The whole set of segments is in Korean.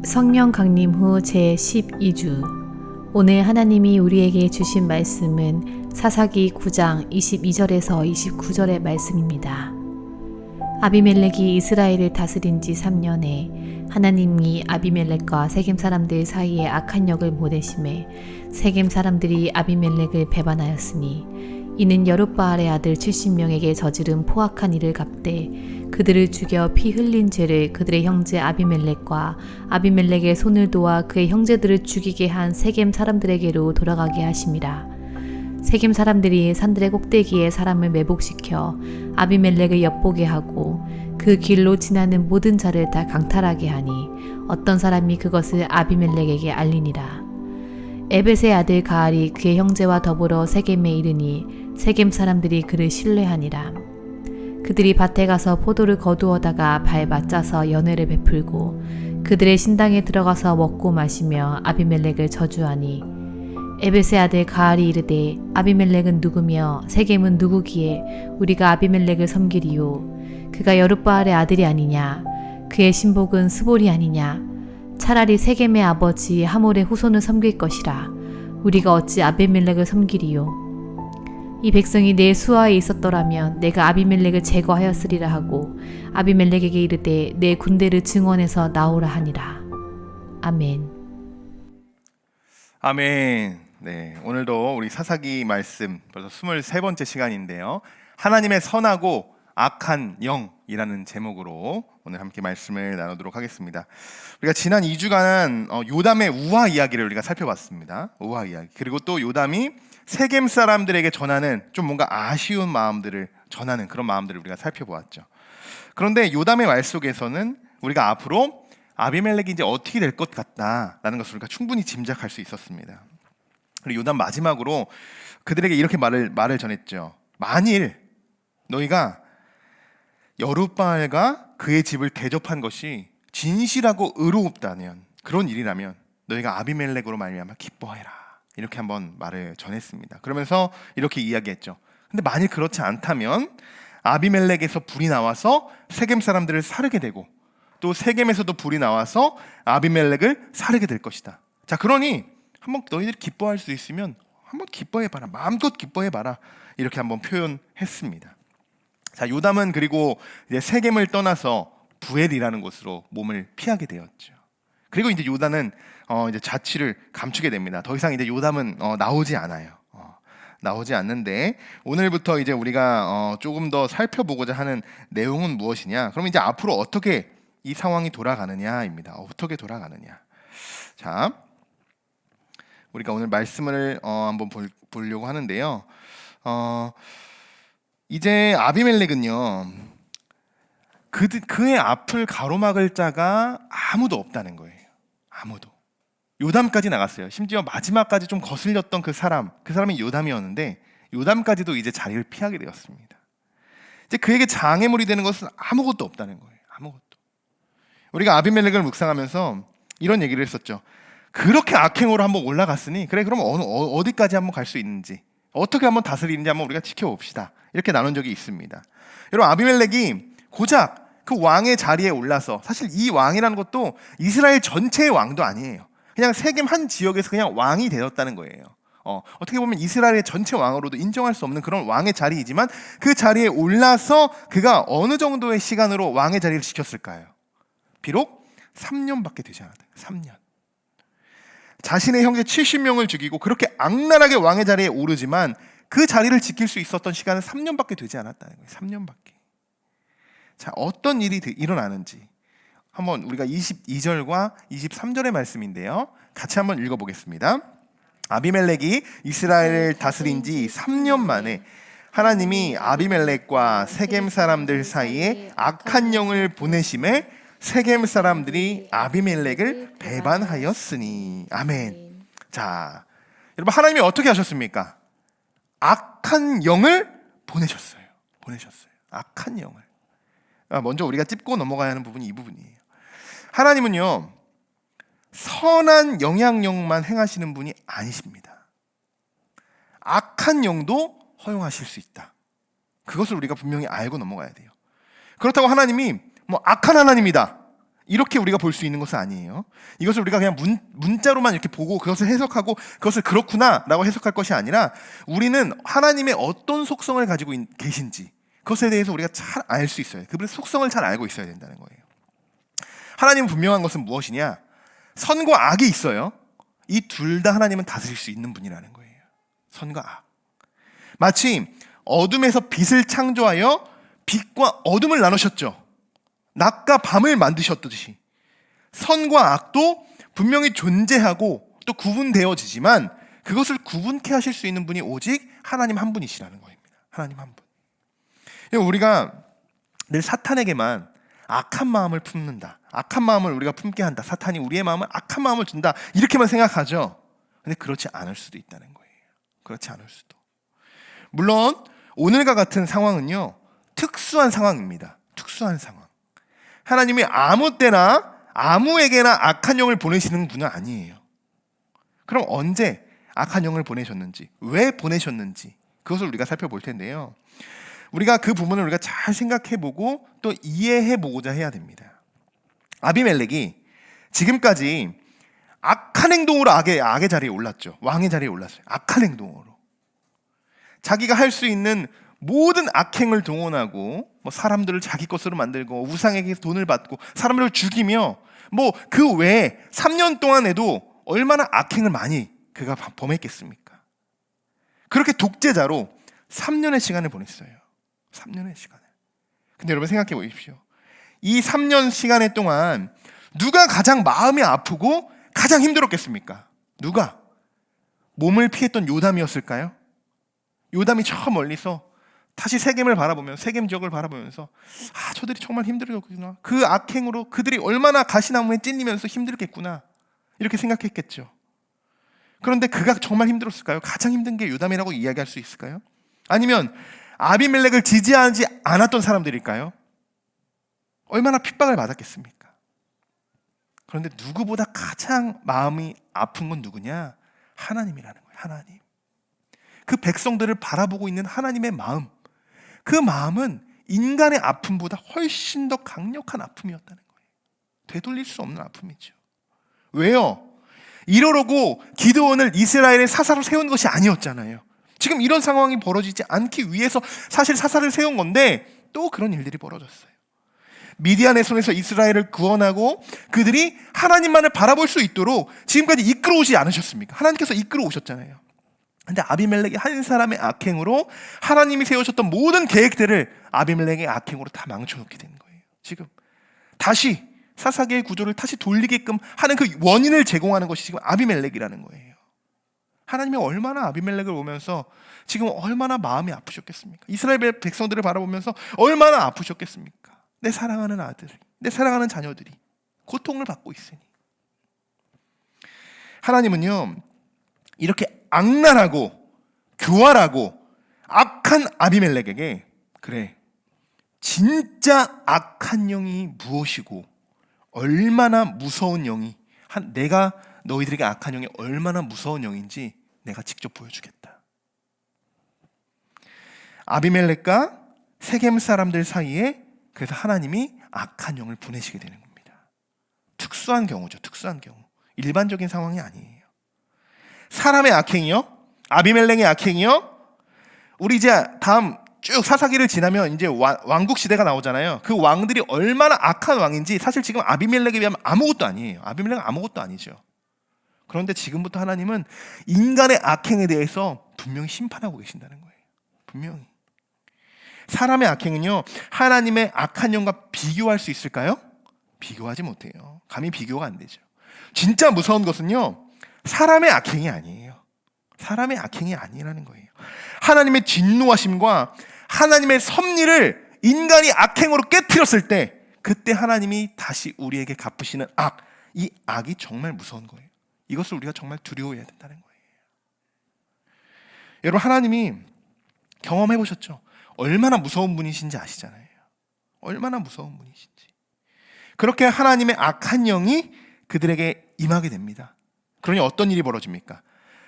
성령 강림 후 제12주 오늘 하나님이 우리에게 주신 말씀은 사사기 9장 22절에서 29절의 말씀입니다. 아비멜렉이 이스라엘을 다스린 지 3년에 하나님이 아비멜렉과 세겜 사람들 사이에 악한 영을 보내심에 세겜 사람들이 아비멜렉을 배반하였으니 이는 여룻바알의 아들 70명에게 저지른 포악한 일을 갚되 그들을 죽여 피 흘린 죄를 그들의 형제 아비멜렉과 아비멜렉의 손을 도와 그의 형제들을 죽이게 한 세겜 사람들에게로 돌아가게 하심이라. 세겜 사람들이 산들의 꼭대기에 사람을 매복시켜 아비멜렉을 엿보게 하고 그 길로 지나는 모든 자를 다 강탈하게 하니 어떤 사람이 그것을 아비멜렉에게 알리니라. 에벳의 아들 가알이 그의 형제와 더불어 세겜에 이르니 세겜 사람들이 그를 신뢰하니라. 그들이 밭에 가서 포도를 거두어다가 밟아 짜서 연회를 베풀고 그들의 신당에 들어가서 먹고 마시며 아비멜렉을 저주하니 에벳의 아들 가알이 이르되 아비멜렉은 누구며 세겜은 누구기에 우리가 아비멜렉을 섬기리요. 그가 여룻바알의 아들이 아니냐. 그의 신복은 스볼이 아니냐. 차라리 세겜의 아버지 하몰의 후손을 섬길 것이라. 우리가 어찌 아비멜렉을 섬기리요. 이 백성이 내 수하에 있었더라면 내가 아비멜렉을 제거하였으리라 하고 아비멜렉에게 이르되 내 군대를 증원해서 나오라 하니라. 아멘. 아멘. 네, 오늘도 우리 사사기 말씀 벌써 23번째 시간인데요. 하나님의 선하고 악한 영이라는 제목으로 오늘 함께 말씀을 나누도록 하겠습니다. 우리가 지난 2주간 요담의 우화 이야기를 우리가 살펴봤습니다. 우화 이야기. 그리고 또 요담이 세겜 사람들에게 전하는 좀 뭔가 아쉬운 마음들을 전하는 그런 마음들을 우리가 살펴보았죠. 그런데 요담의 말 속에서는 우리가 앞으로 아비멜렉이 이제 어떻게 될 것 같다라는 것을 우리가 충분히 짐작할 수 있었습니다. 그리고 요담 마지막으로 그들에게 이렇게 말을 전했죠. 만일 너희가 여룻바알과 그의 집을 대접한 것이 진실하고 의롭다면, 그런 일이라면 너희가 아비멜렉으로 말미암아 기뻐해라. 이렇게 한번 말을 전했습니다. 그러면서 이렇게 이야기했죠. 근데 만일 그렇지 않다면 아비멜렉에서 불이 나와서 세겜 사람들을 사르게 되고 또 세겜에서도 불이 나와서 아비멜렉을 사르게 될 것이다. 자, 그러니 한번 너희들이 기뻐할 수 있으면 한번 기뻐해봐라. 마음껏 기뻐해봐라. 이렇게 한번 표현했습니다. 자, 요담은 그리고 이제 세겜을 떠나서 부엘이라는 곳으로 몸을 피하게 되었죠. 그리고 이제 요담은 이제 자취를 감추게 됩니다. 더 이상 이제 요담은 나오지 않아요. 나오지 않는데 오늘부터 이제 우리가 조금 더 살펴보고자 하는 내용은 무엇이냐? 그럼 이제 앞으로 어떻게 이 상황이 돌아가느냐입니다. 어떻게 돌아가느냐? 자, 우리가 오늘 말씀을 한번 보려고 하는데요. 이제 아비멜렉은요, 그의 앞을 가로막을 자가 아무도 없다는 거예요. 아무도. 요담까지 나갔어요. 심지어 마지막까지 좀 거슬렸던 그 사람이 요담이었는데 요담까지도 이제 자리를 피하게 되었습니다. 이제 그에게 장애물이 되는 것은 아무것도 없다는 거예요. 아무것도. 우리가 아비멜렉을 묵상하면서 이런 얘기를 했었죠. 그렇게 악행으로 한번 올라갔으니 그래, 그럼 어디까지 한번 갈 수 있는지, 어떻게 한번 다스리는지 한번 우리가 지켜봅시다. 이렇게 나눈 적이 있습니다. 여러분, 아비멜렉이 고작 그 왕의 자리에 올라서, 사실 이 왕이라는 것도 이스라엘 전체의 왕도 아니에요. 그냥 세겜 한 지역에서 그냥 왕이 되었다는 거예요. 어떻게 보면 이스라엘의 전체 왕으로도 인정할 수 없는 그런 왕의 자리이지만 그 자리에 올라서 그가 어느 정도의 시간으로 왕의 자리를 지켰을까요? 비록 3년밖에 되지 않았다. 3년. 자신의 형제 70명을 죽이고 그렇게 악랄하게 왕의 자리에 오르지만 그 자리를 지킬 수 있었던 시간은 3년밖에 되지 않았다는 거예요. 3년밖에. 자, 어떤 일이 일어나는지 한번 우리가 22절과 23절의 말씀인데요. 같이 한번 읽어보겠습니다. 아비멜렉이 이스라엘을 다스린 지 3년 만에 하나님이 아비멜렉과 세겜 사람들 사이에 악한 영을 보내심에 세겜 사람들이 아비멜렉을 배반하였으니. 아멘. 자, 여러분, 하나님이 어떻게 하셨습니까? 악한 영을 보내셨어요. 악한 영을. 먼저 우리가 짚고 넘어가야 하는 부분이 이 부분이에요. 하나님은요, 선한 영향력만 행하시는 분이 아니십니다. 악한 영도 허용하실 수 있다. 그것을 우리가 분명히 알고 넘어가야 돼요. 그렇다고 하나님이 악한 하나님이다, 이렇게 우리가 볼 수 있는 것은 아니에요. 이것을 우리가 그냥 문자로만 이렇게 보고 그것을 해석하고 그것을 그렇구나라고 해석할 것이 아니라 우리는 하나님의 어떤 속성을 가지고 계신지 그것에 대해서 우리가 잘 알 수 있어요. 그분의 속성을 잘 알고 있어야 된다는 거예요. 하나님은 분명한 것은 무엇이냐? 선과 악이 있어요. 이 둘 다 하나님은 다스릴 수 있는 분이라는 거예요. 선과 악. 마치 어둠에서 빛을 창조하여 빛과 어둠을 나누셨죠. 낮과 밤을 만드셨듯이 선과 악도 분명히 존재하고 또 구분되어지지만 그것을 구분케 하실 수 있는 분이 오직 하나님 한 분이시라는 겁니다. 하나님 한 분. 우리가 늘 사탄에게만 악한 마음을 품는다. 악한 마음을 우리가 품게 한다. 사탄이 우리의 마음을 악한 마음을 준다. 이렇게만 생각하죠. 근데 그렇지 않을 수도 있다는 거예요. 그렇지 않을 수도. 물론 오늘과 같은 상황은요. 특수한 상황입니다. 특수한 상황. 하나님이 아무 때나 아무에게나 악한 영을 보내시는 분은 아니에요. 그럼 언제 악한 영을 보내셨는지, 왜 보내셨는지 그것을 우리가 살펴볼 텐데요. 우리가 그 부분을 우리가 잘 생각해보고 또 이해해보고자 해야 됩니다. 아비멜렉이 지금까지 악한 행동으로 악의 자리에 올랐죠. 왕의 자리에 올랐어요. 악한 행동으로. 자기가 할 수 있는 모든 악행을 동원하고 사람들을 자기 것으로 만들고 우상에게 돈을 받고 사람들을 죽이며 그 외에 3년 동안에도 얼마나 악행을 많이 그가 범했겠습니까? 그렇게 독재자로 3년의 시간을 보냈어요. 3년의 시간을. 근데 여러분 생각해 보십시오. 이 3년 시간의 동안 누가 가장 마음이 아프고 가장 힘들었겠습니까? 누가? 몸을 피했던 요담이었을까요? 요담이 저 멀리서 다시 세겜을 바라보면 세겜 지역을 바라보면서 저들이 정말 힘들었구나. 그 악행으로 그들이 얼마나 가시나무에 찔리면서 힘들겠구나. 이렇게 생각했겠죠. 그런데 그가 정말 힘들었을까요? 가장 힘든 게 요담이라고 이야기할 수 있을까요? 아니면 아비멜렉을 지지하지 않았던 사람들일까요? 얼마나 핍박을 받았겠습니까? 그런데 누구보다 가장 마음이 아픈 건 누구냐? 하나님이라는 거예요. 하나님. 그 백성들을 바라보고 있는 하나님의 마음, 그 마음은 인간의 아픔보다 훨씬 더 강력한 아픔이었다는 거예요. 되돌릴 수 없는 아픔이죠. 왜요? 이러려고 기드온을 이스라엘의 사사로 세운 것이 아니었잖아요. 지금 이런 상황이 벌어지지 않기 위해서 사실 사사를 세운 건데 또 그런 일들이 벌어졌어요. 미디안의 손에서 이스라엘을 구원하고 그들이 하나님만을 바라볼 수 있도록 지금까지 이끌어오지 않으셨습니까? 하나님께서 이끌어오셨잖아요. 근데 아비멜렉이 한 사람의 악행으로 하나님이 세우셨던 모든 계획들을 아비멜렉의 악행으로 다 망쳐놓게 되는 거예요. 지금 다시 사사계의 구조를 다시 돌리게끔 하는 그 원인을 제공하는 것이 지금 아비멜렉이라는 거예요. 하나님이 얼마나 아비멜렉을 보면서 지금 얼마나 마음이 아프셨겠습니까? 이스라엘 백성들을 바라보면서 얼마나 아프셨겠습니까? 내 사랑하는 아들, 내 사랑하는 자녀들이 고통을 받고 있으니. 하나님은요 이렇게 악랄하고 교활하고 악한 아비멜렉에게 그래 진짜 악한 영이 무엇이고 얼마나 무서운 영이 내가 너희들에게 악한 영이 얼마나 무서운 영인지 내가 직접 보여주겠다. 아비멜렉과 세겜 사람들 사이에 그래서 하나님이 악한 영을 보내시게 되는 겁니다. 특수한 경우죠. 특수한 경우. 일반적인 상황이 아니에요. 사람의 악행이요? 아비멜렉의 악행이요? 우리 이제 다음 쭉 사사기를 지나면 이제 왕국 시대가 나오잖아요. 그 왕들이 얼마나 악한 왕인지 사실 지금 아비멜렉에 비하면 아무것도 아니에요. 아비멜렉은 아무것도 아니죠. 그런데 지금부터 하나님은 인간의 악행에 대해서 분명히 심판하고 계신다는 거예요. 분명히. 사람의 악행은요 하나님의 악한 영과 비교할 수 있을까요? 비교하지 못해요. 감히 비교가 안 되죠. 진짜 무서운 것은요 사람의 악행이 아니에요. 사람의 악행이 아니라는 거예요. 하나님의 진노하심과 하나님의 섭리를 인간이 악행으로 깨트렸을 때 그때 하나님이 다시 우리에게 갚으시는 악, 이 악이 정말 무서운 거예요. 이것을 우리가 정말 두려워해야 된다는 거예요. 여러분 하나님이 경험해 보셨죠? 얼마나 무서운 분이신지 아시잖아요. 얼마나 무서운 분이신지. 그렇게 하나님의 악한 영이 그들에게 임하게 됩니다. 그러니 어떤 일이 벌어집니까?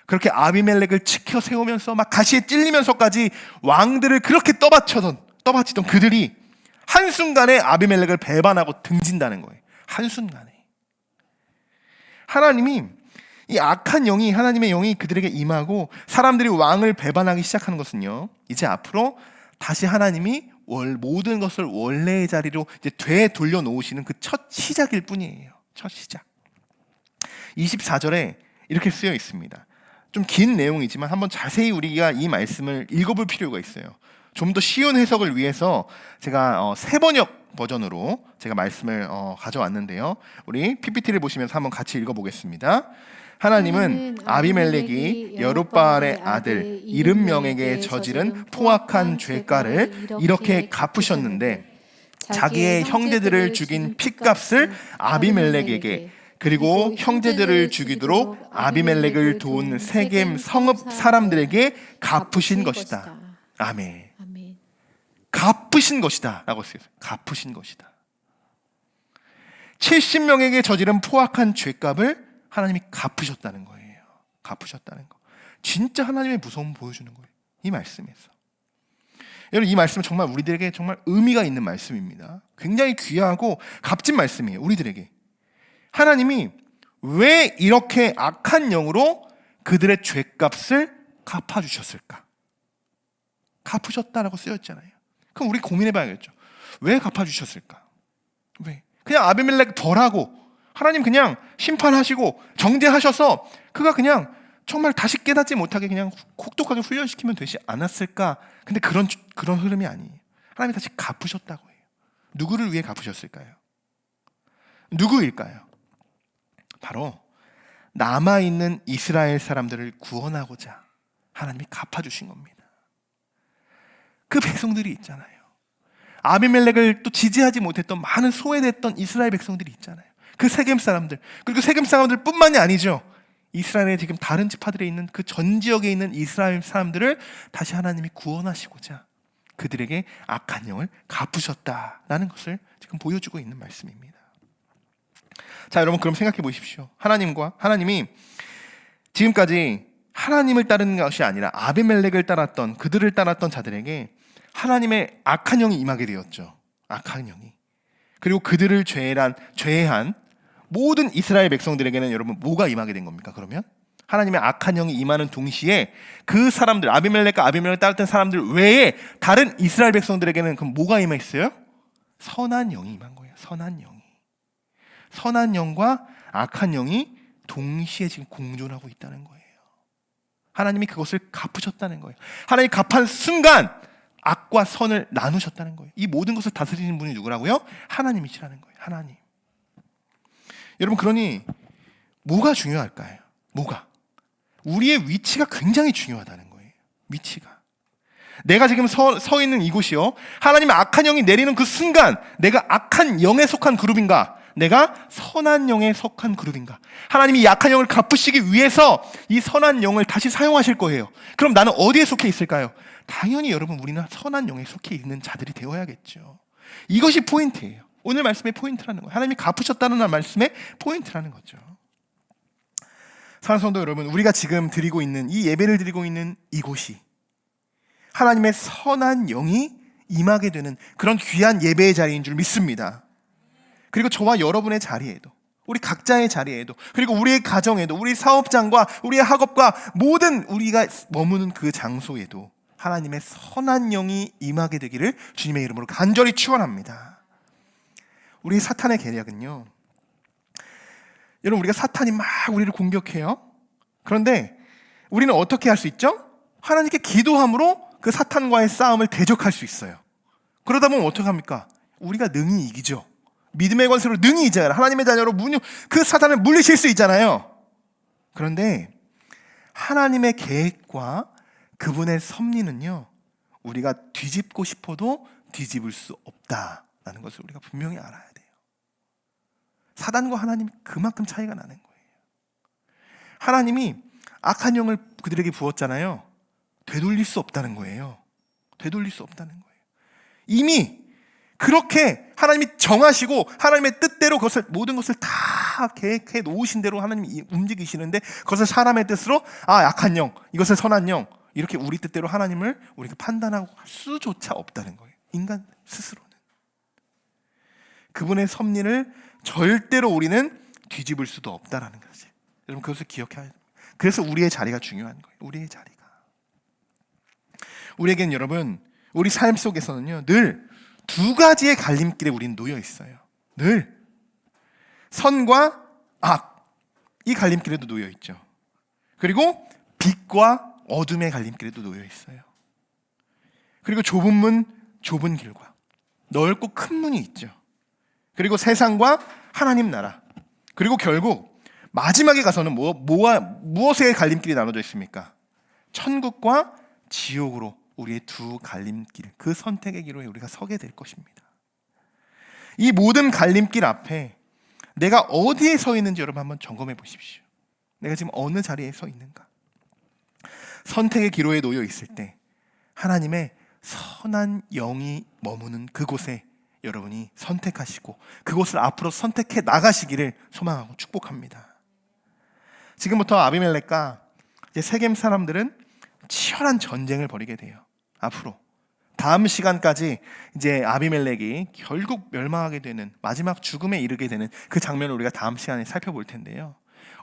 그렇게 아비멜렉을 치켜 세우면서 막 가시에 찔리면서까지 왕들을 그렇게 떠받치던 그들이 한순간에 아비멜렉을 배반하고 등진다는 거예요. 한순간에. 하나님이 이 악한 영이, 하나님의 영이 그들에게 임하고 사람들이 왕을 배반하기 시작하는 것은요, 이제 앞으로 다시 하나님이 모든 것을 원래의 자리로 이제 되돌려 놓으시는 그 첫 시작일 뿐이에요. 첫 시작. 24절에 이렇게 쓰여 있습니다. 좀 긴 내용이지만 한번 자세히 우리가 이 말씀을 읽어볼 필요가 있어요. 좀 더 쉬운 해석을 위해서 제가 새번역 버전으로 제가 말씀을 가져왔는데요. 우리 PPT를 보시면서 한번 같이 읽어보겠습니다. 하나님은 아비멜렉이 여룻바알의 아들 이름명에게 저지른 포악한 죄가를 이렇게 갚으셨는데 자기의 형제들을 죽인 핏값을 아비멜렉에게 그리고 형제들을 죽이도록 아비멜렉을 도운 세겜 성읍 사람들에게 갚으신 것이다. 아멘. 갚으신 것이다 라고 쓰여요. 갚으신 것이다. 70명에게 저지른 포악한 죄값을 하나님이 갚으셨다는 거예요. 갚으셨다는 거. 진짜 하나님의 무서움을 보여주는 거예요. 이 말씀에서. 여러분, 이 말씀은 정말 우리들에게 정말 의미가 있는 말씀입니다. 굉장히 귀하고 값진 말씀이에요. 우리들에게. 하나님이 왜 이렇게 악한 영으로 그들의 죄값을 갚아주셨을까? 갚으셨다라고 쓰였잖아요. 그럼 우리 고민해봐야겠죠. 왜 갚아주셨을까? 왜? 그냥 아비멜렉 벌하고 하나님 그냥 심판하시고 정죄하셔서 그가 그냥 정말 다시 깨닫지 못하게 그냥 혹독하게 훈련시키면 되지 않았을까? 근데 그런 흐름이 아니에요. 하나님이 다시 갚으셨다고 해요. 누구를 위해 갚으셨을까요? 누구일까요? 바로 남아있는 이스라엘 사람들을 구원하고자 하나님이 갚아주신 겁니다. 그 백성들이 있잖아요. 아비멜렉을 또 지지하지 못했던 많은 소외됐던 이스라엘 백성들이 있잖아요. 그 세겜 사람들, 그리고 세겜 사람들 뿐만이 아니죠. 이스라엘의 지금 다른 지파들에 있는 그 전 지역에 있는 이스라엘 사람들을 다시 하나님이 구원하시고자 그들에게 악한 영을 갚으셨다라는 것을 지금 보여주고 있는 말씀입니다. 자, 여러분, 그럼 생각해 보십시오. 하나님이 지금까지 하나님을 따르는 것이 아니라 아비멜렉을 따랐던, 그들을 따랐던 자들에게 하나님의 악한 영이 임하게 되었죠. 악한 영이. 그리고 그들을 죄한 모든 이스라엘 백성들에게는 여러분 뭐가 임하게 된 겁니까? 그러면 하나님의 악한 영이 임하는 동시에 그 사람들, 아비멜렉과 아비멜렉을 따랐던 사람들 외에 다른 이스라엘 백성들에게는 그럼 뭐가 임했어요? 선한 영이 임한 거예요. 선한 영이. 선한 영과 악한 영이 동시에 지금 공존하고 있다는 거예요. 하나님이 그것을 갚으셨다는 거예요. 하나님이 갚은 순간 악과 선을 나누셨다는 거예요. 이 모든 것을 다스리는 분이 누구라고요? 하나님이시라는 거예요. 하나님. 여러분, 그러니 뭐가 중요할까요? 뭐가? 우리의 위치가 굉장히 중요하다는 거예요. 위치가. 내가 지금 서 있는 이곳이요, 하나님의 악한 영이 내리는 그 순간 내가 악한 영에 속한 그룹인가? 내가 선한 영에 속한 그룹인가? 하나님이 이 악한 영을 갚으시기 위해서 이 선한 영을 다시 사용하실 거예요. 그럼 나는 어디에 속해 있을까요? 당연히 여러분, 우리는 선한 영에 속해 있는 자들이 되어야겠죠. 이것이 포인트예요. 오늘 말씀의 포인트라는 거예요. 하나님이 갚으셨다는 말씀의 포인트라는 거죠. 사랑하는 성도 여러분, 우리가 지금 드리고 있는 이 예배를 드리고 있는 이곳이 하나님의 선한 영이 임하게 되는 그런 귀한 예배의 자리인 줄 믿습니다. 그리고 저와 여러분의 자리에도, 우리 각자의 자리에도, 그리고 우리의 가정에도, 우리 사업장과 우리의 학업과 모든 우리가 머무는 그 장소에도 하나님의 선한 영이 임하게 되기를 주님의 이름으로 간절히 축원합니다. 우리 사탄의 계략은요, 여러분, 우리가 사탄이 막 우리를 공격해요. 그런데 우리는 어떻게 할 수 있죠? 하나님께 기도함으로 그 사탄과의 싸움을 대적할 수 있어요. 그러다 보면 어떻게 합니까? 우리가 능히 이기죠. 믿음의 권세로 능히 이겨요. 하나님의 자녀로 그 사탄을 물리칠 수 있잖아요. 그런데 하나님의 계획과 그분의 섭리는요, 우리가 뒤집고 싶어도 뒤집을 수 없다라는 것을 우리가 분명히 알아야 돼요. 사단과 하나님이 그만큼 차이가 나는 거예요. 하나님이 악한 영을 그들에게 부었잖아요. 되돌릴 수 없다는 거예요. 되돌릴 수 없다는 거예요. 이미 그렇게 하나님이 정하시고 하나님의 뜻대로 모든 것을 다 계획해 놓으신 대로 하나님이 움직이시는데, 그것을 사람의 뜻으로 악한 영, 이것을 선한 영, 이렇게 우리 뜻대로 하나님을 우리가 판단하고 할 수조차 없다는 거예요. 인간 스스로는. 그분의 섭리를 절대로 우리는 뒤집을 수도 없다라는 거지. 여러분 그것을 기억해야 됩니다. 그래서 우리의 자리가 중요한 거예요. 우리의 자리가. 우리에겐 여러분 우리 삶 속에서는요 늘 두 가지의 갈림길에 우리는 놓여 있어요. 늘 선과 악, 이 갈림길에도 놓여 있죠. 그리고 빛과 어둠의 갈림길에도 놓여 있어요. 그리고 좁은 문, 좁은 길과 넓고 큰 문이 있죠. 그리고 세상과 하나님 나라. 그리고 결국 마지막에 가서는 무엇의 갈림길이 나눠져 있습니까? 천국과 지옥으로 우리의 두 갈림길, 그 선택의 기로에 우리가 서게 될 것입니다. 이 모든 갈림길 앞에 내가 어디에 서 있는지 여러분 한번 점검해 보십시오. 내가 지금 어느 자리에 서 있는가? 선택의 기로에 놓여 있을 때 하나님의 선한 영이 머무는 그곳에 여러분이 선택하시고 그곳을 앞으로 선택해 나가시기를 소망하고 축복합니다. 지금부터 아비멜렉과 이제 세겜 사람들은 치열한 전쟁을 벌이게 돼요. 앞으로 다음 시간까지 이제 아비멜렉이 결국 멸망하게 되는 마지막 죽음에 이르게 되는 그 장면을 우리가 다음 시간에 살펴볼 텐데요.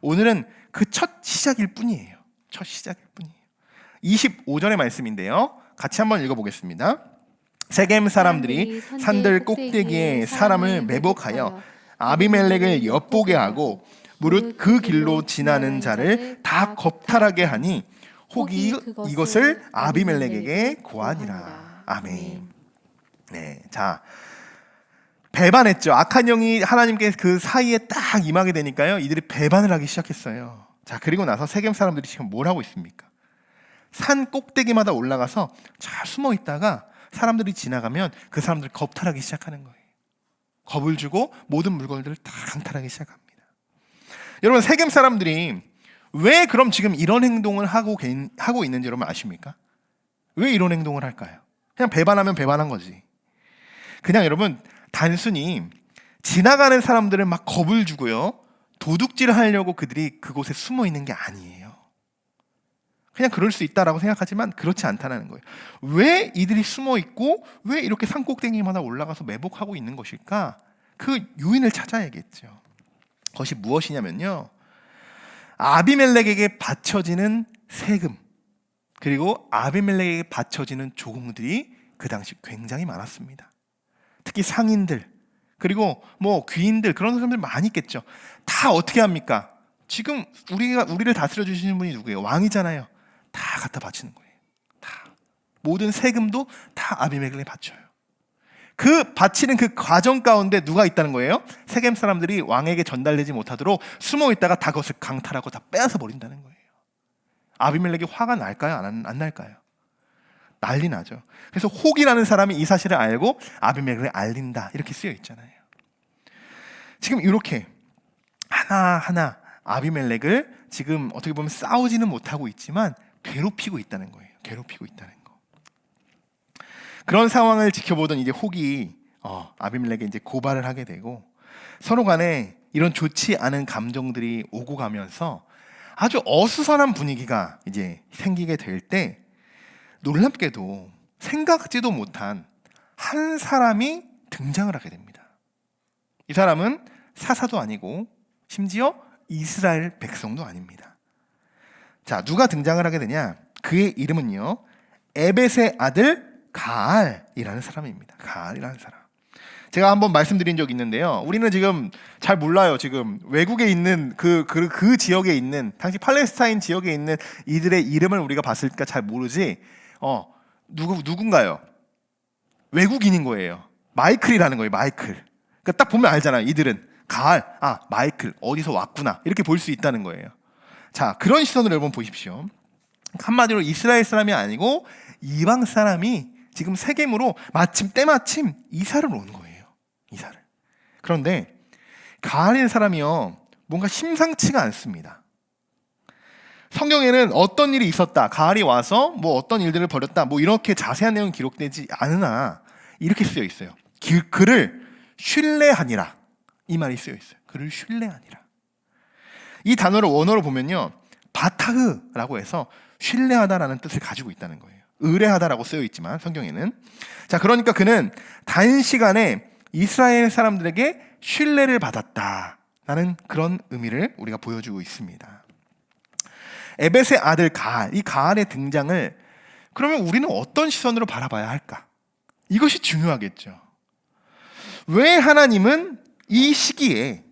오늘은 그 첫 시작일 뿐이에요. 첫 시작일 뿐이에요. 25절의 말씀인데요. 같이 한번 읽어보겠습니다. 세겜 사람들이 산들 꼭대기에 사람을 매복하여 아비멜렉을 엿보게 하고 무릇 그 길로 지나는 자를 다 겁탈하게 하니 혹이 이것을 아비멜렉에게 고하니라. 아멘. 네, 자 배반했죠. 악한 영이 하나님께 그 사이에 딱 임하게 되니까요. 이들이 배반을 하기 시작했어요. 자 그리고 나서 세겜 사람들이 지금 뭘 하고 있습니까? 산 꼭대기마다 올라가서 잘 숨어 있다가 사람들이 지나가면 그 사람들을 겁탈하기 시작하는 거예요. 겁을 주고 모든 물건들을 다 강탈하기 시작합니다. 여러분 세겜 사람들이 왜 그럼 지금 이런 행동을 하고 있는지 여러분 아십니까? 왜 이런 행동을 할까요? 그냥 배반하면 배반한 거지. 그냥 여러분 단순히 지나가는 사람들을 막 겁을 주고요. 도둑질을 하려고 그들이 그곳에 숨어 있는 게 아니에요. 그냥 그럴 수 있다라고 생각하지만 그렇지 않다는 거예요. 왜 이들이 숨어 있고 왜 이렇게 산꼭대기마다 올라가서 매복하고 있는 것일까? 그 요인을 찾아야겠죠. 그것이 무엇이냐면요. 아비멜렉에게 바쳐지는 세금 그리고 아비멜렉에게 바쳐지는 조공들이 그 당시 굉장히 많았습니다. 특히 상인들 그리고 뭐 귀인들 그런 사람들 많이 있겠죠. 다 어떻게 합니까? 지금 우리를 다스려 주시는 분이 누구예요? 왕이잖아요. 다 갖다 바치는 거예요. 다 모든 세금도 다 아비멜렉에 바쳐요. 그 바치는 그 과정 가운데 누가 있다는 거예요? 세겜 사람들이 왕에게 전달되지 못하도록 숨어 있다가 다 그것을 강탈하고 다 빼앗아 버린다는 거예요. 아비멜렉이 화가 날까요? 안 날까요? 난리 나죠. 그래서 혹이라는 사람이 이 사실을 알고 아비멜렉을 알린다 이렇게 쓰여 있잖아요. 지금 이렇게 하나하나 아비멜렉을 지금 어떻게 보면 싸우지는 못하고 있지만 괴롭히고 있다는 거예요. 괴롭히고 있다는 거. 그런 상황을 지켜보던 이제 혹이 아비멜렉에 이제 고발을 하게 되고 서로 간에 이런 좋지 않은 감정들이 오고 가면서 아주 어수선한 분위기가 이제 생기게 될 때 놀랍게도 생각지도 못한 한 사람이 등장을 하게 됩니다. 이 사람은 사사도 아니고 심지어 이스라엘 백성도 아닙니다. 자, 누가 등장을 하게 되냐? 그의 이름은요 에벳의 아들 가알이라는 사람입니다. 가알이라는 사람. 제가 한번 말씀드린 적이 있는데요. 우리는 지금 잘 몰라요. 지금 외국에 있는 그 지역에 있는 당시 팔레스타인 지역에 있는 이들의 이름을 우리가 봤을까 잘 모르지. 누군가요? 외국인인 거예요. 마이클이라는 거예요. 마이클. 그러니까 딱 보면 알잖아요. 이들은 가알, 마이클 어디서 왔구나 이렇게 볼 수 있다는 거예요. 자, 그런 시선으로 여러분 보십시오. 한마디로 이스라엘 사람이 아니고 이방 사람이 지금 세겜으로 때마침 이사를 온 거예요. 이사를. 그런데 가알인 사람이요 뭔가 심상치가 않습니다. 성경에는 어떤 일이 있었다, 가알이 와서 뭐 어떤 일들을 벌였다, 뭐 이렇게 자세한 내용은 기록되지 않으나 이렇게 쓰여 있어요. 그를 신뢰하니라 이 말이 쓰여 있어요. 그를 신뢰하니라. 이 단어를 원어로 보면요 바타흐라고 해서 신뢰하다라는 뜻을 가지고 있다는 거예요. 의뢰하다라고 쓰여 있지만 성경에는 자 그러니까 그는 단시간에 이스라엘 사람들에게 신뢰를 받았다라는 그런 의미를 우리가 보여주고 있습니다. 에벳의 아들 가알, 이 가알의 등장을 그러면 우리는 어떤 시선으로 바라봐야 할까? 이것이 중요하겠죠. 왜 하나님은 이 시기에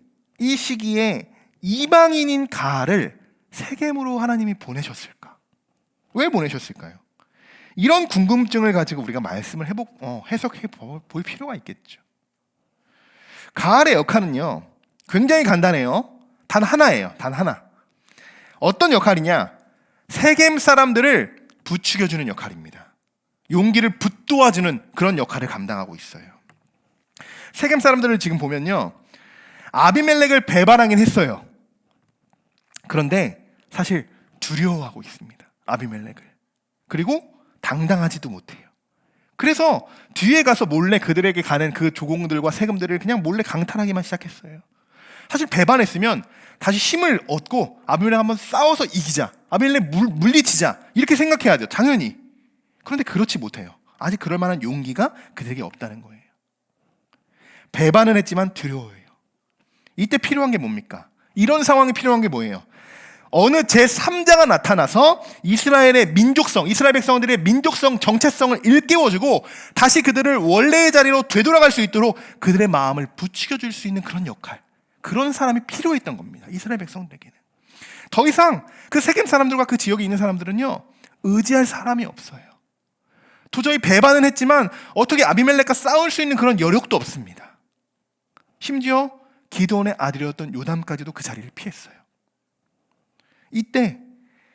이방인인 가알을 세겜으로 하나님이 보내셨을까? 왜 보내셨을까요? 이런 궁금증을 가지고 우리가 말씀을 해석해 볼 필요가 있겠죠. 가알의 역할은요, 굉장히 간단해요. 단 하나예요. 단 하나. 어떤 역할이냐? 세겜 사람들을 부추겨주는 역할입니다. 용기를 붙도와주는 그런 역할을 감당하고 있어요. 세겜 사람들을 지금 보면요, 아비멜렉을 배반하긴 했어요. 그런데 사실 두려워하고 있습니다. 아비멜렉을. 그리고 당당하지도 못해요. 그래서 뒤에 가서 몰래 그들에게 가는 그 조공들과 세금들을 그냥 몰래 강탈하기만 시작했어요. 사실 배반했으면 다시 힘을 얻고 아비멜렉 한번 싸워서 이기자, 아비멜렉 물리치자, 이렇게 생각해야 돼요. 당연히. 그런데 그렇지 못해요. 아직 그럴 만한 용기가 그들에게 없다는 거예요. 배반은 했지만 두려워해요. 이때 필요한 게 뭡니까? 이런 상황이 필요한 게 뭐예요? 어느 제3자가 나타나서 이스라엘의 민족성, 이스라엘 백성들의 민족성, 정체성을 일깨워주고 다시 그들을 원래의 자리로 되돌아갈 수 있도록 그들의 마음을 부추겨줄 수 있는 그런 역할, 그런 사람이 필요했던 겁니다. 이스라엘 백성들에게는. 더 이상 그 세겜 사람들과 그 지역에 있는 사람들은요, 의지할 사람이 없어요. 도저히 배반은 했지만 어떻게 아비멜렉과 싸울 수 있는 그런 여력도 없습니다. 심지어 기드온의 아들이었던 요담까지도 그 자리를 피했어요. 이때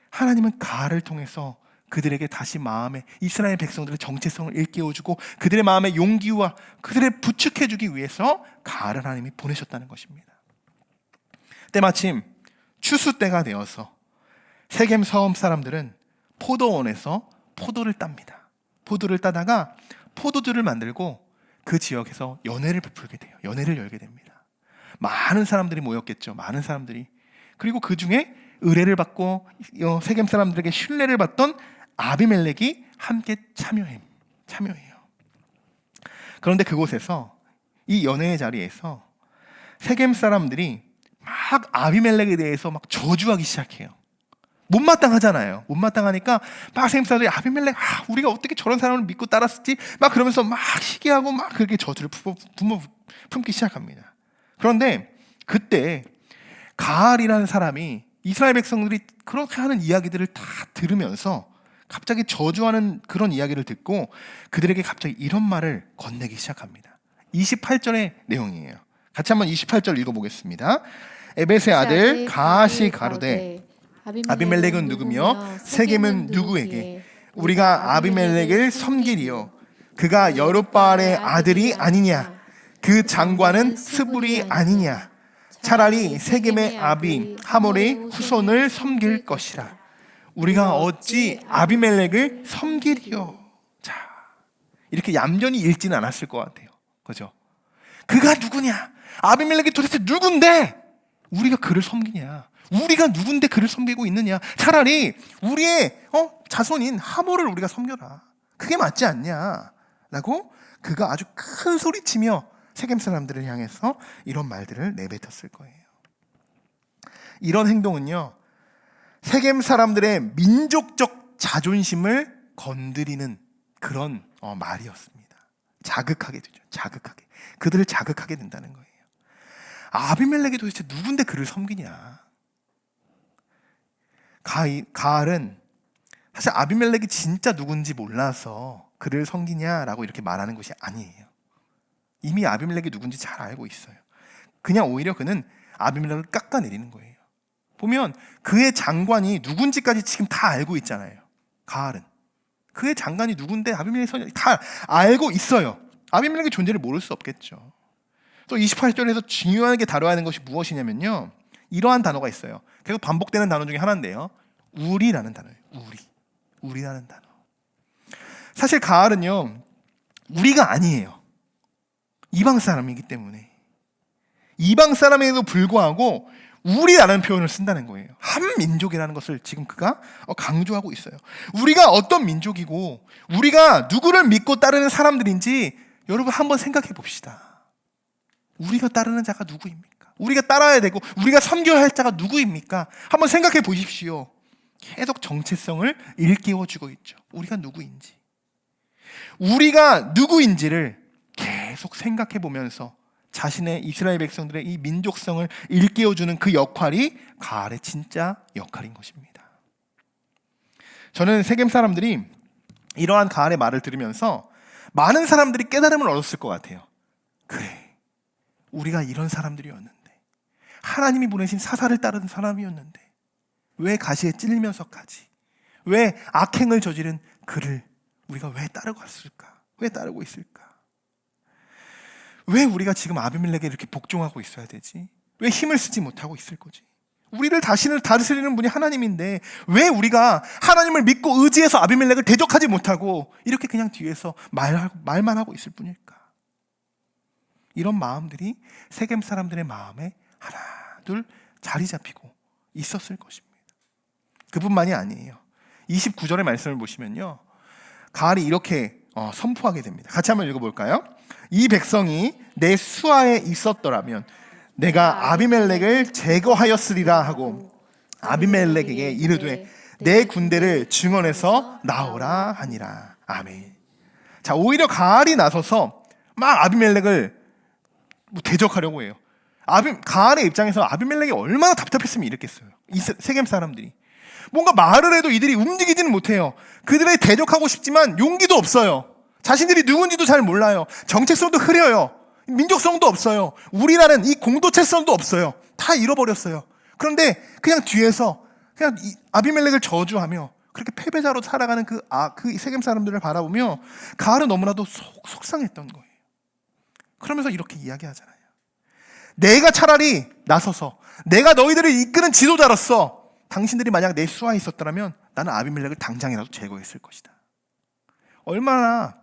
하나님은 가알을 통해서 그들에게 다시 마음에 이스라엘 백성들의 정체성을 일깨워주고 그들의 마음의 용기와 그들을 부축해주기 위해서 가알을 하나님이 보내셨다는 것입니다. 때마침 추수 때가 되어서 세겜 서엄 사람들은 포도원에서 포도를 땁니다. 포도를 따다가 포도주를 만들고 그 지역에서 연회를 베풀게 돼요. 연회를 열게 됩니다. 많은 사람들이 모였겠죠. 많은 사람들이. 그리고 그 중에 의뢰를 받고 세겜 사람들에게 신뢰를 받던 아비멜렉이 함께 참여해요. 그런데 그곳에서 이 연회의 자리에서 세겜 사람들이 막 아비멜렉에 대해서 막 저주하기 시작해요. 못마땅하잖아요. 못마땅하니까 막 세겜 사람들이 아비멜렉, 우리가 어떻게 저런 사람을 믿고 따랐었지? 막 그러면서 막 시기하고 막 그렇게 저주를 품기 시작합니다. 그런데 그때 가알이라는 사람이 이스라엘 백성들이 그렇게 하는 이야기들을 다 들으면서 갑자기 저주하는 그런 이야기를 듣고 그들에게 갑자기 이런 말을 건네기 시작합니다. 28절의 내용이에요. 같이 한번 28절 읽어보겠습니다. 에벳의 아들 가앗이 가로되 아비멜렉은 누구며 세겜은 누구에게 우리가 아비멜렉을 섬기리요 그가 여룻바알의 아들이 아니냐 그 장관은 스불이 아니냐 차라리 세겜의 아비 하몰의 후손을 섬길 것이라. 우리가 어찌 아비멜렉을 섬기리요. 자, 이렇게 얌전히 읽지는 않았을 것 같아요. 그죠? 그가 누구냐? 아비멜렉이 도대체 누군데 우리가 그를 섬기냐? 우리가 누군데 그를 섬기고 있느냐? 차라리 우리의 자손인 하몰을 우리가 섬겨라. 그게 맞지 않냐? 라고 그가 아주 큰 소리치며 세겜 사람들을 향해서 이런 말들을 내뱉었을 거예요. 이런 행동은요, 세겜 사람들의 민족적 자존심을 건드리는 그런 말이었습니다. 자극하게 되죠. 자극하게. 그들을 자극하게 된다는 거예요. 아비멜렉이 도대체 누군데 그를 섬기냐? 가알은 사실 아비멜렉이 진짜 누군지 몰라서 그를 섬기냐라고 이렇게 말하는 것이 아니에요. 이미 아비멜렉이 누군지 잘 알고 있어요. 그냥 오히려 그는 아비멜렉을 깎아내리는 거예요. 보면 그의 장관이 누군지까지 지금 다 알고 있잖아요. 가알은. 그의 장관이 누군데 아비멜렉이 다 알고 있어요. 아비멜렉의 존재를 모를 수 없겠죠. 또 28절에서 중요하게 다뤄야 하는 것이 무엇이냐면요, 이러한 단어가 있어요. 계속 반복되는 단어 중에 하나인데요, 우리라는 단어예요. 우리라는 단어. 사실 가알은요, 우리가 아니에요. 이방 사람이기 때문에. 이방 사람에도 불구하고 우리라는 표현을 쓴다는 거예요. 한 민족이라는 것을 지금 그가 강조하고 있어요. 우리가 어떤 민족이고 우리가 누구를 믿고 따르는 사람들인지 여러분 한번 생각해 봅시다. 우리가 따르는 자가 누구입니까? 우리가 따라야 되고 우리가 섬겨야 할 자가 누구입니까? 한번 생각해 보십시오. 계속 정체성을 일깨워주고 있죠. 우리가 누구인지. 우리가 누구인지를 계속 생각해 보면서 자신의 이스라엘 백성들의 이 민족성을 일깨워주는 그 역할이 가알의 진짜 역할인 것입니다. 저는 세겜 사람들이 이러한 가알의 말을 들으면서 많은 사람들이 깨달음을 얻었을 것 같아요. 그래, 우리가 이런 사람들이었는데, 하나님이 보내신 사사를 따르는 사람이었는데 왜 가시에 찔리면서까지, 왜 악행을 저지른 그를 우리가 왜 따르고 왔을까? 왜 따르고 있을까? 왜 우리가 지금 아비멜렉에 이렇게 복종하고 있어야 되지? 왜 힘을 쓰지 못하고 있을 거지? 우리를 다스리는 분이 하나님인데 왜 우리가 하나님을 믿고 의지해서 아비멜렉을 대적하지 못하고 이렇게 그냥 뒤에서 말만 하고 있을 뿐일까? 이런 마음들이 세겜 사람들의 마음에 하나 둘 자리 잡히고 있었을 것입니다. 그뿐만이 아니에요. 29절의 말씀을 보시면요, 가알이 이렇게 선포하게 됩니다. 같이 한번 읽어볼까요? 이 백성이 내 수하에 있었더라면 내가 아비멜렉을 제거하였으리라 하고 아비멜렉에게 이르되 내 군대를 증언해서 나오라 하니라. 아멘. 자, 오히려 가알이 나서서 막 아비멜렉을 대적하려고 해요. 가알의 입장에서 아비멜렉이 얼마나 답답했으면 이랬겠어요. 이 세겜 사람들이 뭔가 말을 해도 이들이 움직이지는 못해요. 그들의 대적하고 싶지만 용기도 없어요. 자신들이 누군지도 잘 몰라요. 정체성도 흐려요. 민족성도 없어요. 우리라는 이 공동체성도 없어요. 다 잃어버렸어요. 그런데 그냥 뒤에서 그냥 아비멜렉을 저주하며 그렇게 패배자로 살아가는 그 세겜 사람들을 바라보며 가알은 너무나도 속상했던 거예요. 그러면서 이렇게 이야기하잖아요. 내가 차라리 나서서 내가 너희들을 이끄는 지도자로서 당신들이 만약 내 수하에 있었더라면 나는 아비멜렉을 당장이라도 제거했을 것이다. 얼마나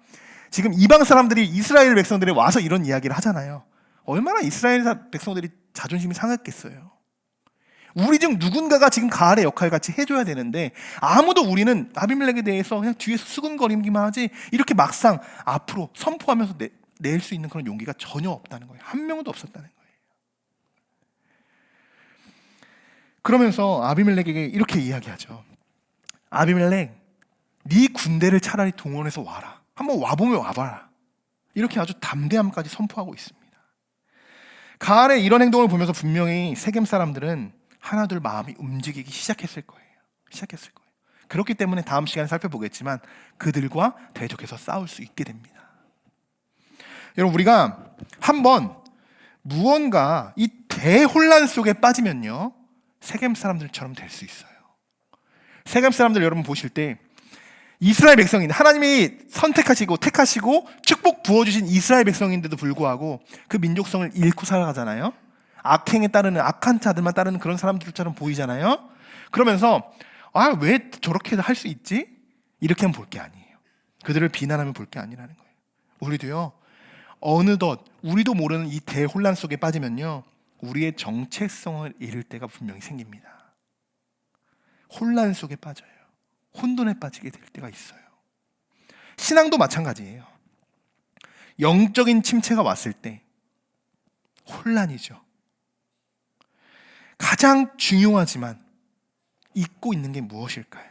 지금 이방 사람들이 이스라엘 백성들이 와서 이런 이야기를 하잖아요. 얼마나 이스라엘 백성들이 자존심이 상했겠어요. 우리 중 누군가가 지금 가알의 역할 같이 해줘야 되는데 아무도 우리는 아비멜렉에 대해서 그냥 뒤에서 수근거리기만 하지 이렇게 막상 앞으로 선포하면서 낼 수 있는 그런 용기가 전혀 없다는 거예요. 한 명도 없었다는 거예요. 그러면서 아비멜렉에게 이렇게 이야기하죠. 아비멜렉, 네 군대를 차라리 동원해서 와라. 한번 와보면 와봐라. 이렇게 아주 담대함까지 선포하고 있습니다. 가알의 이런 행동을 보면서 분명히 세겜 사람들은 하나둘 마음이 움직이기 시작했을 거예요. 그렇기 때문에 다음 시간에 살펴보겠지만 그들과 대적해서 싸울 수 있게 됩니다. 여러분, 우리가 한번 무언가 이 대혼란 속에 빠지면요, 세겜 사람들처럼 될 수 있어요. 세겜 사람들 여러분 보실 때 이스라엘 백성인데 하나님이 선택하시고 택하시고 축복 부어주신 이스라엘 백성인데도 불구하고 그 민족성을 잃고 살아가잖아요. 악행에 따르는 악한 자들만 따르는 그런 사람들처럼 보이잖아요. 그러면서 왜 저렇게 할 수 있지? 이렇게 하면 볼 게 아니에요. 그들을 비난하면 볼 게 아니라는 거예요. 우리도요, 어느덧 우리도 모르는 이 대혼란 속에 빠지면요, 우리의 정체성을 잃을 때가 분명히 생깁니다. 혼란 속에 빠져요. 혼돈에 빠지게 될 때가 있어요. 신앙도 마찬가지예요. 영적인 침체가 왔을 때 혼란이죠. 가장 중요하지만 잊고 있는 게 무엇일까요?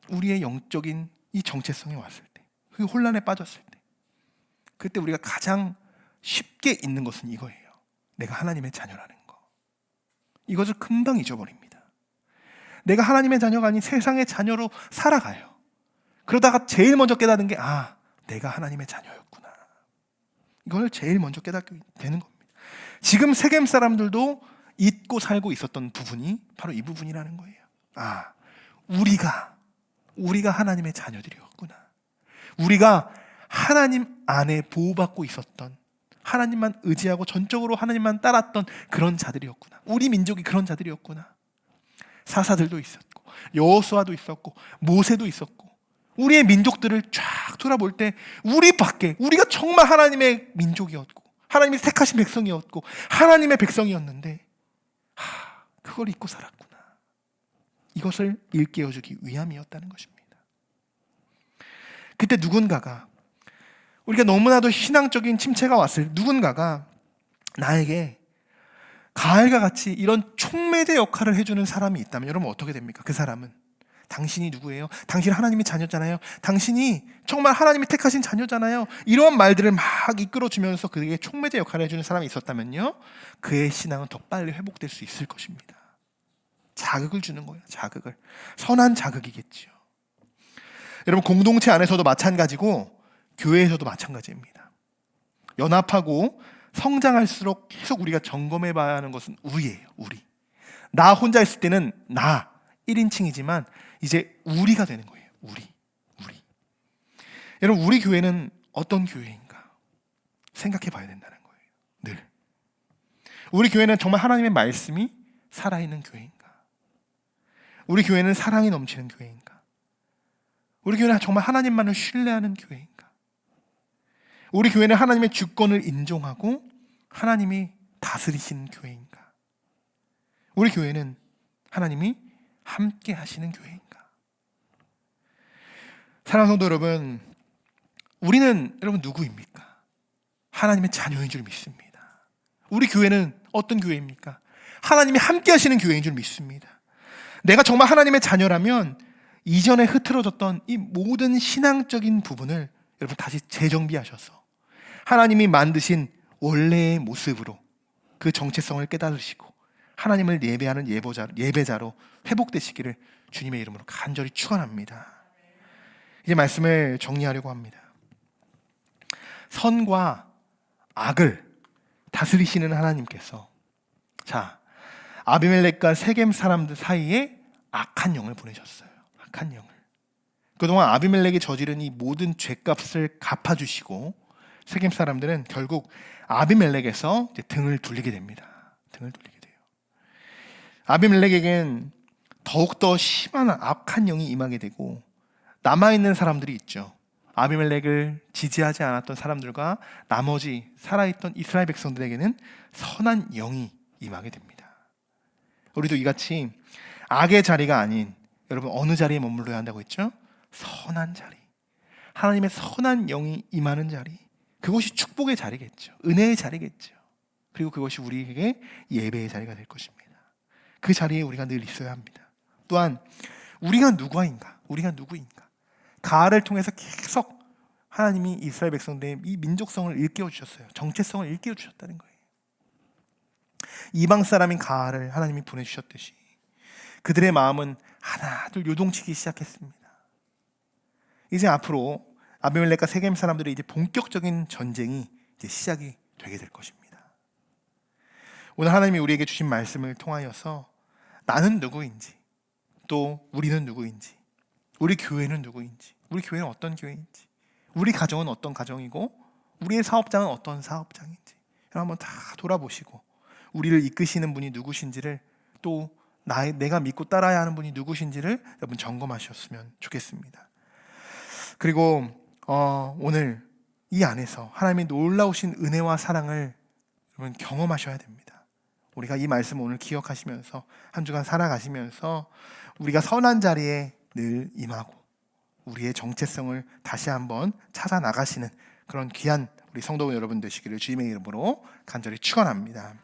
우리의 영적인 이 정체성이 왔을 때, 그 혼란에 빠졌을 때, 그때 우리가 가장 쉽게 잊는 것은 이거예요. 내가 하나님의 자녀라는 거. 이것을 금방 잊어버립니다. 내가 하나님의 자녀가 아닌 세상의 자녀로 살아가요. 그러다가 제일 먼저 깨닫는 게 내가 하나님의 자녀였구나. 이걸 제일 먼저 깨닫게 되는 겁니다. 지금 세겜 사람들도 잊고 살고 있었던 부분이 바로 이 부분이라는 거예요. 우리가 하나님의 자녀들이었구나. 우리가 하나님 안에 보호받고 있었던, 하나님만 의지하고 전적으로 하나님만 따랐던 그런 자들이었구나. 우리 민족이 그런 자들이었구나. 사사들도 있었고 여호수아도 있었고 모세도 있었고, 우리의 민족들을 쫙 돌아볼 때 우리가 정말 하나님의 민족이었고 하나님이 택하신 백성이었고 하나님의 백성이었는데 그걸 잊고 살았구나. 이것을 일깨워주기 위함이었다는 것입니다. 그때 누군가가 우리가 너무나도 신앙적인 침체가 왔을 누군가가 나에게 가을과 같이 이런 촉매대 역할을 해주는 사람이 있다면 여러분 어떻게 됩니까? 그 사람은 당신이 누구예요? 당신 하나님의 자녀잖아요. 당신이 정말 하나님이 택하신 자녀잖아요. 이러한 말들을 막 이끌어주면서 그에게 촉매대 역할을 해주는 사람이 있었다면요, 그의 신앙은 더 빨리 회복될 수 있을 것입니다. 자극을 주는 거예요. 자극을. 선한 자극이겠죠. 여러분 공동체 안에서도 마찬가지고 교회에서도 마찬가지입니다. 연합하고 성장할수록 계속 우리가 점검해 봐야 하는 것은 우리예요. 우리. 나 혼자 있을 때는 나 1인칭이지만 이제 우리가 되는 거예요. 우리. 여러분 우리 교회는 어떤 교회인가 생각해 봐야 된다는 거예요. 늘. 우리 교회는 정말 하나님의 말씀이 살아있는 교회인가? 우리 교회는 사랑이 넘치는 교회인가? 우리 교회는 정말 하나님만을 신뢰하는 교회인가? 우리 교회는 하나님의 주권을 인정하고 하나님이 다스리시는 교회인가? 우리 교회는 하나님이 함께 하시는 교회인가? 사랑하는 성도 여러분, 우리는 여러분 누구입니까? 하나님의 자녀인 줄 믿습니다. 우리 교회는 어떤 교회입니까? 하나님이 함께 하시는 교회인 줄 믿습니다. 내가 정말 하나님의 자녀라면 이전에 흐트러졌던 이 모든 신앙적인 부분을 여러분 다시 재정비하셔서 하나님이 만드신 원래의 모습으로 그 정체성을 깨달으시고 하나님을 예배하는 예배자로 회복되시기를 주님의 이름으로 간절히 축원합니다. 이제 말씀을 정리하려고 합니다. 선과 악을 다스리시는 하나님께서 아비멜렉과 세겜 사람들 사이에 악한 영을 보내셨어요. 악한 영을. 그동안 아비멜렉이 저지른 이 모든 죄값을 갚아주시고 세겜 사람들은 결국 아비멜렉에서 이제 등을 돌리게 됩니다. 등을 돌리게 돼요. 아비멜렉에겐 더욱더 심한 악한 영이 임하게 되고 남아있는 사람들이 있죠. 아비멜렉을 지지하지 않았던 사람들과 나머지 살아있던 이스라엘 백성들에게는 선한 영이 임하게 됩니다. 우리도 이같이 악의 자리가 아닌 여러분 어느 자리에 머물러야 한다고 했죠? 선한 자리. 하나님의 선한 영이 임하는 자리. 그것이 축복의 자리겠죠. 은혜의 자리겠죠. 그리고 그것이 우리에게 예배의 자리가 될 것입니다. 그 자리에 우리가 늘 있어야 합니다. 또한 우리가 누구인가? 가을을 통해서 계속 하나님이 이스라엘 백성들의 이 민족성을 일깨워 주셨어요. 정체성을 일깨워 주셨다는 거예요. 이방 사람인 가을을 하나님이 보내주셨듯이 그들의 마음은 하나둘 요동치기 시작했습니다. 이제 앞으로 아비멜렉과 세겜 사람들의 이제 본격적인 전쟁이 이제 시작이 되게 될 것입니다. 오늘 하나님이 우리에게 주신 말씀을 통하여서 나는 누구인지, 또 우리는 누구인지, 우리 교회는 누구인지, 우리 교회는 어떤 교회인지, 우리 가정은 어떤 가정이고 우리의 사업장은 어떤 사업장인지 한번 다 돌아보시고 우리를 이끄시는 분이 누구신지를, 또 내가 믿고 따라야 하는 분이 누구신지를 여러분 점검하셨으면 좋겠습니다. 그리고 오늘 이 안에서 하나님의 놀라우신 은혜와 사랑을 여러분 경험하셔야 됩니다. 우리가 이 말씀을 오늘 기억하시면서 한 주간 살아가시면서 우리가 선한 자리에 늘 임하고 우리의 정체성을 다시 한번 찾아 나가시는 그런 귀한 우리 성도 여러분 되시기를 주님의 이름으로 간절히 축원합니다.